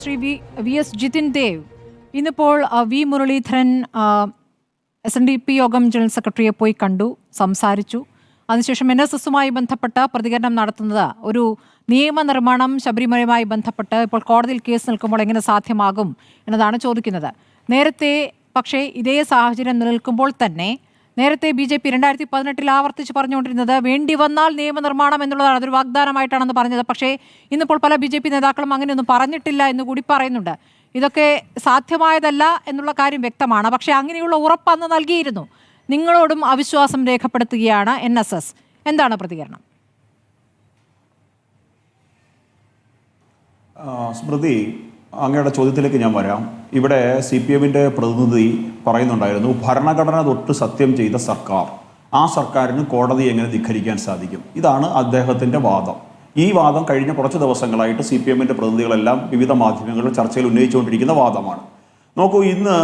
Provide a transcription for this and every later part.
Shri V S Jithin Dev ഇന്നിപ്പോൾ V Muraleedharan SNDP യോഗം general സെക്രട്ടറിയെ പോയി കണ്ടു, സംസാരിച്ചു. അതിനുശേഷം NSSുമായി ബന്ധപ്പെട്ട് പ്രതികരണം നടത്തുന്നത് ഒരു നിയമനിർമ്മാണം ശബരിമലയുമായി ബന്ധപ്പെട്ട് ഇപ്പോൾ കോടതിയിൽ കേസ് നിൽക്കുമ്പോൾ എങ്ങനെ സാധ്യമാകും എന്നതാണ് ചോദിക്കുന്നത്. നേരത്തെ പക്ഷേ ഇതേ സാഹചര്യം നിലനിൽക്കുമ്പോൾ തന്നെ നേരത്തെ BJP 2018 ആവർത്തിച്ച് പറഞ്ഞുകൊണ്ടിരുന്നത് വേണ്ടി വന്നാൽ നിയമനിർമ്മാണം എന്നുള്ളതാണ്, അതൊരു വാഗ്ദാനമായിട്ടാണെന്ന് പറഞ്ഞത്. പക്ഷേ ഇന്നിപ്പോൾ പല BJP നേതാക്കളും അങ്ങനെയൊന്നും പറഞ്ഞിട്ടില്ല എന്ന് കൂടി പറയുന്നുണ്ട്. ഇതൊക്കെ സാധ്യമായതല്ല എന്നുള്ള കാര്യം വ്യക്തമാണ്. പക്ഷേ അങ്ങനെയുള്ള ഉറപ്പ് അന്ന് നൽകിയിരുന്നു. നിങ്ങളോടും അവിശ്വാസം രേഖപ്പെടുത്തുകയാണ് NSS. എന്താണ് പ്രതികരണം? സ്മൃതി, അങ്ങയുടെ ചോദ്യത്തിലേക്ക് ഞാൻ വരാം. ഇവിടെ CPMന്റെ പ്രതിനിധി പറയുന്നുണ്ടായിരുന്നു, ഭരണഘടന തൊട്ട് സത്യം ചെയ്ത സർക്കാർ, ആ സർക്കാരിന് കോടതി എങ്ങനെ ധിക്കരിക്കാൻ സാധിക്കും? ഇതാണ് അദ്ദേഹത്തിൻ്റെ വാദം. ഈ വാദം കഴിഞ്ഞ കുറച്ച് ദിവസങ്ങളായിട്ട് CPMന്റെ പ്രതിനിധികളെല്ലാം വിവിധ മാധ്യമങ്ങളിൽ ചർച്ചയിൽ ഉന്നയിച്ചുകൊണ്ടിരിക്കുന്ന വാദമാണ്. നോക്കൂ, ഇന്ന്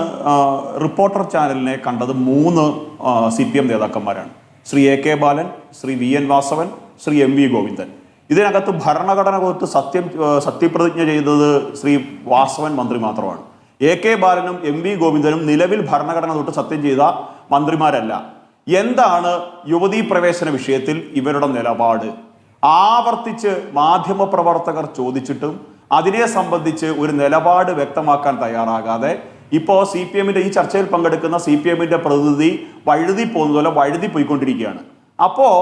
റിപ്പോർട്ടർ ചാനലിനെ കണ്ടത് 3 CPM നേതാക്കന്മാരാണ്. ശ്രീ AK ബാലൻ, ശ്രീ VN വാസവൻ, ശ്രീ MV ഗോവിന്ദൻ. ഇതിനകത്ത് ഭരണഘടന തൊട്ട് സത്യപ്രതിജ്ഞ ചെയ്തത് ശ്രീ വാസവൻ മന്ത്രി മാത്രമാണ്. AK ബാലനും MV ഗോവിന്ദനും നിലവിൽ ഭരണഘടന തൊട്ട് സത്യം ചെയ്ത മന്ത്രിമാരല്ല. എന്താണ് യുവതീ പ്രവേശന വിഷയത്തിൽ ഇവരുടെ നിലപാട്? ആവർത്തിച്ച് മാധ്യമപ്രവർത്തകർ ചോദിച്ചിട്ടും അതിനെ സംബന്ധിച്ച് ഒരു നിലപാട് വ്യക്തമാക്കാൻ തയ്യാറാകാതെ ഇപ്പോൾ CPMന്റെ ഈ ചർച്ചയിൽ പങ്കെടുക്കുന്ന CPMന്റെ പ്രതിനിധി വഴുതി പോകുന്നതുപോലെ വഴുതി പോയിക്കൊണ്ടിരിക്കുകയാണ്. അപ്പോൾ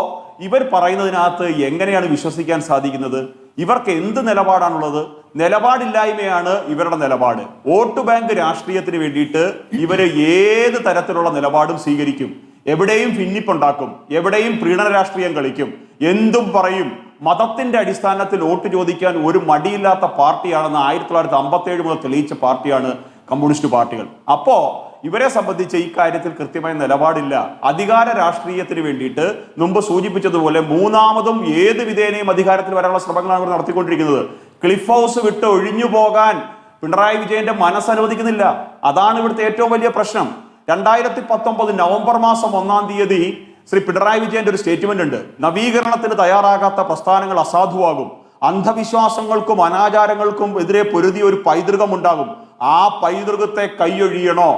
ഇവർ പറയുന്നതിനകത്ത് എങ്ങനെയാണ് വിശ്വസിക്കാൻ സാധിക്കുന്നത്? ഇവർക്ക് എന്ത് നിലപാടാണുള്ളത്? നിലപാടില്ലായ്മയാണ് ഇവരുടെ നിലപാട്. വോട്ട് ബാങ്ക് രാഷ്ട്രീയത്തിന് വേണ്ടിയിട്ട് ഇവർ ഏത് തരത്തിലുള്ള നിലപാടും സ്വീകരിക്കും. എവിടെയും ഭിന്നിപ്പുണ്ടാക്കും, എവിടെയും പ്രീണന രാഷ്ട്രീയം കളിക്കും, എന്തും പറയും. മതത്തിന്റെ അടിസ്ഥാനത്തിൽ വോട്ട് ചോദിക്കാൻ ഒരു മടിയില്ലാത്ത പാർട്ടിയാണെന്ന് 1957 മുതൽ തെളിയിച്ച പാർട്ടിയാണ് കമ്മ്യൂണിസ്റ്റ് പാർട്ടികൾ. അപ്പോ ഇവരെ സംബന്ധിച്ച് ഈ കാര്യത്തിൽ കൃത്യമായ നിലപാടില്ല. അധികാര രാഷ്ട്രീയത്തിന് വേണ്ടിയിട്ട് മുമ്പ് സൂചിപ്പിച്ചതുപോലെ മൂന്നാമതും ഏത് വിധേനയും അധികാരത്തിൽ വരാനുള്ള ശ്രമങ്ങളാണ് ഇവർ നടത്തിക്കൊണ്ടിരിക്കുന്നത്. ക്ലിഫ് ഹൗസ് വിട്ട് ഒഴിഞ്ഞു പോകാൻ പിണറായി വിജയന്റെ മനസ്സനുവദിക്കുന്നില്ല. അതാണ് ഇവിടുത്തെ ഏറ്റവും വലിയ പ്രശ്നം. 2019 നവംബർ മാസം 1-ാം തീയതി ശ്രീ പിണറായി വിജയന്റെ ഒരു സ്റ്റേറ്റ്മെന്റ് ഉണ്ട്. നവീകരണത്തിന് തയ്യാറാകാത്ത പ്രസ്ഥാനങ്ങൾ അസാധുവാകും, അന്ധവിശ്വാസങ്ങൾക്കും അനാചാരങ്ങൾക്കും എതിരെ പൊരുതിയ ഒരു പൈതൃകം ഉണ്ടാകും, ആ പൈതൃകത്തെ കൈയൊഴിയണോ?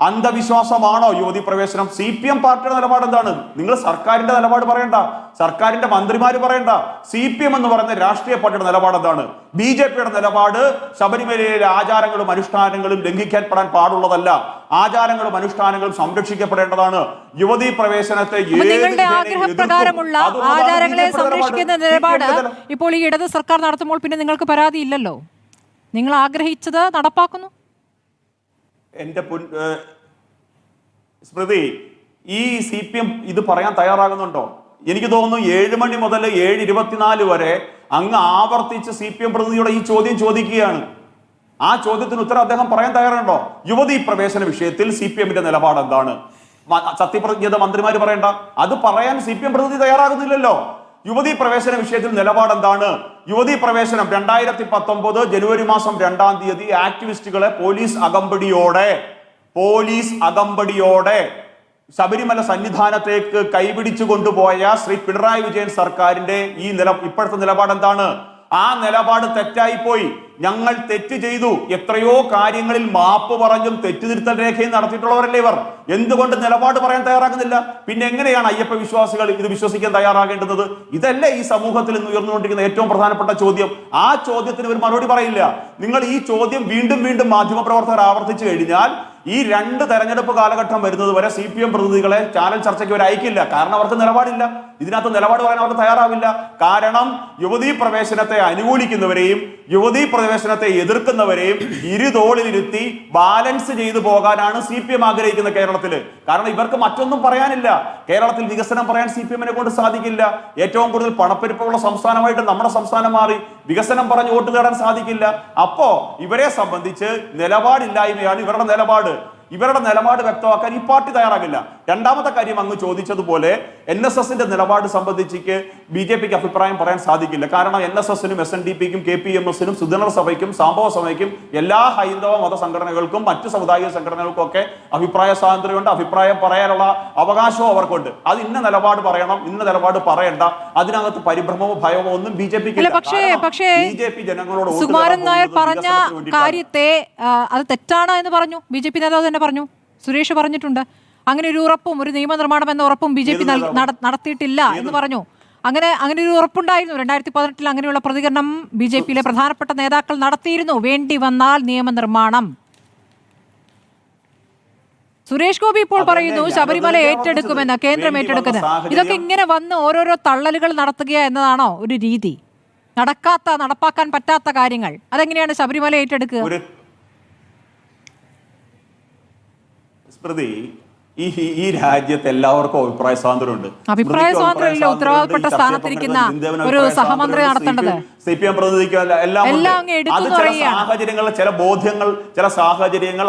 അന്ധവിശ്വാസമാണോ യുവതി പ്രവേശനം? CPM പാർട്ടിയുടെ നിലപാട് എന്താണ്? നിങ്ങൾ സർക്കാരിന്റെ നിലപാട് പറയണ്ട, സർക്കാരിന്റെ മന്ത്രിമാര് പറയണ്ട. CPM എന്ന് പറയുന്ന രാഷ്ട്രീയ പാർട്ടിയുടെ നിലപാട് എന്താണ്? BJPയുടെ നിലപാട് ശബരിമലയിലെ ആചാരങ്ങളും അനുഷ്ഠാനങ്ങളും ലംഘിക്കാൻ പാടുള്ളതല്ല, ആചാരങ്ങളും അനുഷ്ഠാനങ്ങളും സംരക്ഷിക്കപ്പെടേണ്ടതാണ്. യുവതി പ്രവേശനത്തെ ആഗ്രഹപ്രകാരമുള്ള ആചാരങ്ങളെ സംരക്ഷിക്കുന്ന നിലപാട് ഇപ്പോൾ ഈ ഇടത് സർക്കാർ നടത്തുമ്പോൾ പിന്നെ നിങ്ങൾക്ക് പരാതിയില്ലല്ലോ. നിങ്ങൾ ആഗ്രഹിച്ചത് നടപ്പാക്കുന്നു. എന്റെ സ്മൃതി, ഈ CPM ഇത് പറയാൻ തയ്യാറാകുന്നുണ്ടോ? എനിക്ക് തോന്നുന്നു 7 മണി മുതൽ 7:24 വരെ അങ്ങ് ആവർത്തിച്ച് CPM പ്രതിനിധിയുടെ ഈ ചോദ്യം ചോദിക്കുകയാണ്. ആ ചോദ്യത്തിന് ഉത്തരം അദ്ദേഹം പറയാൻ തയ്യാറുണ്ടോ? യുവതീ പ്രവേശന വിഷയത്തിൽ CPMന്റെ നിലപാട് എന്താണ്? സത്യപ്രതിജ്ഞ മന്ത്രിമാര് പറയണ്ട, അത് പറയാൻ CPM പ്രതിനിധി തയ്യാറാകുന്നില്ലല്ലോ. യുവതീ പ്രവേശന വിഷയത്തിൽ നിലപാട് എന്താണ്? യുവതീ പ്രവേശനം 2019 ജനുവരി മാസം 2-ാം തീയതി ആക്ടിവിസ്റ്റുകളെ പോലീസ് അകമ്പടിയോടെ ശബരിമല സന്നിധാനത്തേക്ക് കൈപിടിച്ചു കൊണ്ടുപോയ ശ്രീ പിണറായി വിജയൻ സർക്കാരിന്റെ ഇപ്പോഴത്തെ നിലപാട് എന്താണ്? ആ നിലപാട് തെറ്റായിപ്പോയി. ഞങ്ങൾ തെറ്റ് ചെയ്തു, എത്രയോ കാര്യങ്ങളിൽ മാപ്പ് പറഞ്ഞും തെറ്റുതിരുത്തൽ രേഖയും നടത്തിയിട്ടുള്ളവരല്ലേ ഇവർ. എന്തുകൊണ്ട് നിലപാട് പറയാൻ തയ്യാറാകുന്നില്ല? പിന്നെ എങ്ങനെയാണ് അയ്യപ്പ വിശ്വാസികൾ ഇത് വിശ്വസിക്കാൻ തയ്യാറാകേണ്ടത്? ഇതല്ലേ ഈ സമൂഹത്തിൽ ഇന്ന് ഉയർന്നുകൊണ്ടിരിക്കുന്ന ഏറ്റവും പ്രധാനപ്പെട്ട ചോദ്യം. ആ ചോദ്യത്തിന് ഇവർ മറുപടി പറയില്ല. നിങ്ങൾ ഈ ചോദ്യം വീണ്ടും വീണ്ടും മാധ്യമപ്രവർത്തകർ ആവർത്തിച്ചു കഴിഞ്ഞാൽ ഈ 2 തെരഞ്ഞെടുപ്പ് കാലഘട്ടം വരുന്നത് വരെ CPM പ്രതിനിധികളെ ചാനൽ ചർച്ചയ്ക്ക് അവർ അയക്കില്ല. കാരണം അവർക്ക് നിലപാടില്ല. ഇതിനകത്ത് നിലപാട് പറയാൻ അവർക്ക് തയ്യാറാവില്ല. കാരണം യുവതീ പ്രവേശനത്തെ അനുകൂലിക്കുന്നവരെയും യുവതീ പ്രവേശനത്തെ എതിർക്കുന്നവരെയും ഇരുതോളിലിരുത്തി ബാലൻസ് ചെയ്തു പോകാനാണ് CPM ആഗ്രഹിക്കുന്നത് കേരളത്തിൽ. കാരണം ഇവർക്ക് മറ്റൊന്നും പറയാനില്ല. കേരളത്തിൽ വികസനം പറയാൻ CPMനെ കൊണ്ട് സാധിക്കില്ല. ഏറ്റവും കൂടുതൽ പണപ്പെരുപ്പമുള്ള സംസ്ഥാനമായിട്ട് നമ്മുടെ സംസ്ഥാനം മാറി. വികസനം പറഞ്ഞ് വോട്ട് നേടാൻ സാധിക്കില്ല. അപ്പോ ഇവരെ സംബന്ധിച്ച് നിലപാടില്ലായ്മയാണ് ഇവരുടെ നിലപാട്. ഇവരുടെ നിലപാട് വ്യക്തമാക്കാൻ ഈ പാർട്ടി തയ്യാറാകില്ല. രണ്ടാമത്തെ കാര്യം അങ്ങ് ചോദിച്ചതുപോലെ NSSന്റെ നിലപാട് സംബന്ധിച്ച് BJPക്ക് അഭിപ്രായം പറയാൻ സാധിക്കില്ല. കാരണം NSSനും SNDPക്കും KPMSനും സുധീർ സഭയ്ക്കും സംഭവ സഭയ്ക്കും എല്ലാ ഹൈന്ദവ മത സംഘടനകൾക്കും മറ്റ് സമുദായിക സംഘടനകൾക്കും ഒക്കെ അഭിപ്രായ സ്വാതന്ത്ര്യമുണ്ട്. അഭിപ്രായം പറയാനുള്ള അവകാശവും അവർക്കുണ്ട്. അത് ഇന്ന നിലപാട് പറയണം, ഇന്ന നിലപാട് പറയണ്ട, അതിനകത്ത് പരിഭ്രമമോ ഭയമോ ഒന്നും BJPക്ക്. പക്ഷേ BJP ജനങ്ങളോട് സുകുമാരൻ നായർ പറഞ്ഞ കാര്യത്തെ അത് തെറ്റാണ് എന്ന് പറഞ്ഞു. BJP നേതാവ് തന്നെ പറഞ്ഞു, സുരേഷ് പറഞ്ഞിട്ടുണ്ട്. അങ്ങനെ ഒരു ഉറപ്പും ഒരു നിയമനിർമ്മാണം എന്ന ഉറപ്പും BJP നടത്തിയിട്ടില്ല എന്ന് പറഞ്ഞു. അങ്ങനെ ഒരു ഉറപ്പുണ്ടായിരുന്നു. 2018 അങ്ങനെയുള്ള പ്രതികരണം BJPയിലെ പ്രധാനപ്പെട്ട നേതാക്കൾ നടത്തിയിരുന്നു. വേണ്ടി വന്നാൽ നിയമനിർമ്മാണം. സുരേഷ് ഗോപി ഇപ്പോൾ പറയുന്നു ശബരിമല ഏറ്റെടുക്കുമെന്ന്, കേന്ദ്രം ഏറ്റെടുക്കുന്നത്. ഇതൊക്കെ ഇങ്ങനെ വന്ന് ഓരോരോ തള്ളലുകൾ നടത്തുക എന്നതാണോ ഒരു രീതി? നടപ്പാക്കാൻ പറ്റാത്ത കാര്യങ്ങൾ അതെങ്ങനെയാണ് ശബരിമല ഏറ്റെടുക്കുക? സ്മൃതി, ഈ രാജ്യത്ത് എല്ലാവർക്കും അഭിപ്രായ സ്വാതന്ത്ര്യമുണ്ട്. അഭിപ്രായ സ്വാതന്ത്ര്യമല്ല ഉത്തരവാദപ്പെട്ട സ്ഥാനത്തിരിക്കുന്ന ഒരു സഹമന്ത്രി നടത്തേണ്ടത്. CPM പ്രതിനിധിക്ക് എല്ലാം സാഹചര്യങ്ങൾ, ചില ബോധ്യങ്ങൾ, ചില സാഹചര്യങ്ങൾ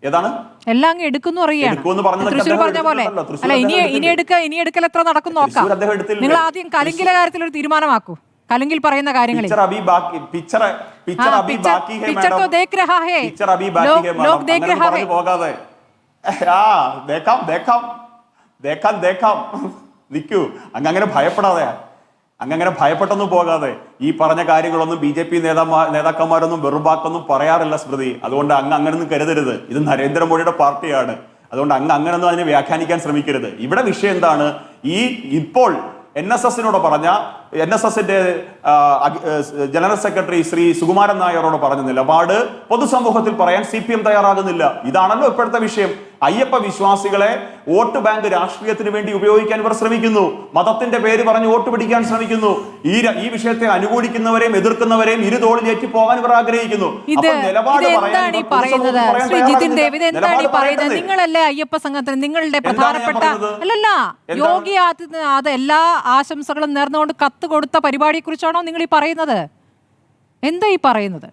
ഏതാണ് എല്ലാം അങ്ങ് എടുക്കുന്നു പറയുകയാണ്. തൃശ്ശൂർ പറഞ്ഞ പോലെ അല്ല, ഇനി എടുക്കൽ എത്ര നടക്കും നോക്കാം. നിങ്ങൾ ആദ്യം കലുങ്കിലെ കാര്യത്തിൽ ഒരു തീരുമാനമാക്കൂ. കലുങ്കിൽ പറയുന്ന കാര്യങ്ങളിൽ നിൽക്കൂ. അങ്ങനെ ഭയപ്പെടാതെ, അങ്ങനെ ഭയപ്പെട്ടൊന്നും പോകാതെ. ഈ പറഞ്ഞ കാര്യങ്ങളൊന്നും BJP നേതാക്കന്മാരൊന്നും വെറുവാക്കൊന്നും പറയാറില്ല സ്മൃതി. അതുകൊണ്ട് അങ്ങനൊന്നും കരുതരുത്. ഇത് നരേന്ദ്രമോദിയുടെ പാർട്ടിയാണ്. അതുകൊണ്ട് അങ്ങനൊന്നും അതിനെ വ്യാഖ്യാനിക്കാൻ ശ്രമിക്കരുത്. ഇവിടെ വിഷയം എന്താണ്? ഇപ്പോൾ NSSനോട് പറഞ്ഞ NSSന്റെ ജനറൽ സെക്രട്ടറി ശ്രീ സുകുമാരൻ നായരോട് പറഞ്ഞ നിലപാട് പൊതുസമൂഹത്തിൽ പറയാൻ CPM തയ്യാറാകുന്നില്ല. ഇതാണല്ലോ ഇപ്പോഴത്തെ വിഷയം. അയ്യപ്പ വിശ്വാസികളെ വോട്ട് ബാങ്ക് രാഷ്ട്രീയത്തിന് വേണ്ടി ഉപയോഗിക്കാൻ ഇവർ ശ്രമിക്കുന്നു. മതത്തിന്റെ പേര് പറഞ്ഞ് വോട്ട് പിടിക്കാൻ ശ്രമിക്കുന്നു. ഈ വിഷയത്തെ അനുകൂലിക്കുന്നവരെയും എതിർക്കുന്നവരെയും ഇരുതോളിലേറ്റി പോകാൻ ഇവർ ആഗ്രഹിക്കുന്നു. നിങ്ങളല്ലേ അയ്യപ്പ സംഘത്തിന് നിങ്ങളുടെ പ്രധാനപ്പെട്ട അല്ലല്ല യോഗി ആദിത്യനാഥ് എല്ലാ ആശംസകളും നേർന്നുകൊണ്ട് കത്ത് കൊടുത്ത പരിപാടിയെ കുറിച്ചാണോ നിങ്ങൾ ഈ പറയുന്നത്? എന്താ ഈ പറയുന്നത്?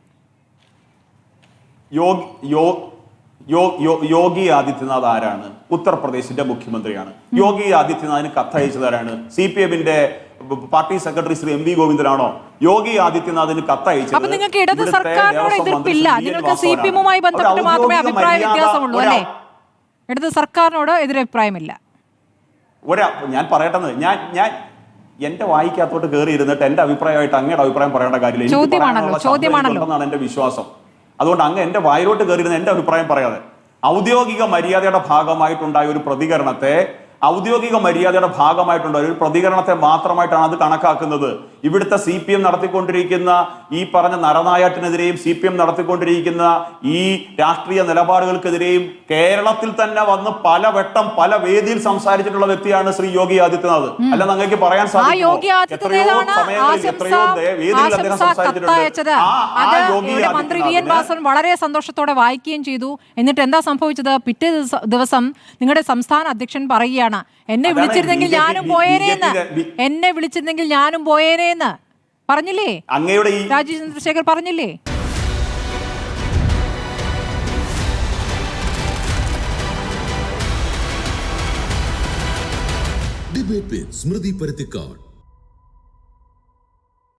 യോഗി ആദിത്യനാഥ് ആരാണ്? ഉത്തർപ്രദേശിന്റെ മുഖ്യമന്ത്രിയാണ്. യോഗി ആദിത്യനാഥിന് കത്തയച്ചതാരാണ്? CPMന്റെ പാർട്ടി സെക്രട്ടറി ശ്രീ MV ഗോവിന്ദനാണോ? യോഗി ആദിത്യനാഥിന് കത്തയച്ചത്? അപ്പൊ നിങ്ങൾക്ക് ഇടത് സർക്കാരിനോട് എതിർപ്പില്ല, നിങ്ങൾക്ക് CPMുമായി ബന്ധപ്പെട്ട് മാത്രമേ അഭിപ്രായ വ്യത്യാസമുള്ളൂ അല്ലേ? ഇടത് സർക്കാരിനോട് എതിരഭിപ്രായമില്ല. ഞാൻ പറയട്ടെന്ന്, ഞാൻ എന്റെ വായിക്കകത്തോട്ട് കയറി ഇരുന്നിട്ട് എന്റെ അഭിപ്രായമായിട്ട് അങ്ങയുടെ അഭിപ്രായം പറയേണ്ട കാര്യമില്ല. ചോദ്യമാണെന്നാണ് എന്റെ വിശ്വാസം. അതുകൊണ്ട് അങ്ങ് എന്റെ വായിലോട്ട് കയറിയിരുന്ന എന്റെ അഭിപ്രായം പറയാതെ ഔദ്യോഗിക മര്യാദയുടെ ഭാഗമായിട്ടുണ്ടായ ഒരു പ്രതികരണത്തെ മാത്രമായിട്ടാണ് അത് കണക്കാക്കുന്നത്. ഇവിടുത്തെ CPM നടത്തിക്കൊണ്ടിരിക്കുന്ന ഈ പറഞ്ഞ നരനായാട്ടിനെതിരെയും CPM നടത്തിക്കൊണ്ടിരിക്കുന്ന ഈ രാഷ്ട്രീയ നിലപാടുകൾക്കെതിരെയും കേരളത്തിൽ തന്നെ വന്ന് പലവട്ടം പല വേദിയിൽ സംസാരിച്ചിട്ടുള്ള വ്യക്തിയാണ് ശ്രീ യോഗി ആദിത്യനാഥ്. അല്ല നിങ്ങൾക്ക് പറയാൻ സാധിക്കും മന്ത്രി VN വാസവൻ വളരെ സന്തോഷത്തോടെ വായിക്കുകയും ചെയ്തു. എന്നിട്ട് എന്താ സംഭവിച്ചത്? പിറ്റേ ദിവസം നിങ്ങളുടെ സംസ്ഥാന അധ്യക്ഷൻ പറയുകയാണ്, എന്നെ വിളിച്ചിരുന്നെങ്കിൽ ഞാനും പോയേനേന്ന് പറഞ്ഞില്ലേ? അങ്ങയുടെ രാജീവ് ചന്ദ്രശേഖർ പറഞ്ഞില്ലേ? ഡിബേറ്റ് വിത്ത് സ്മൃതി പരുത്തിക്കാട്.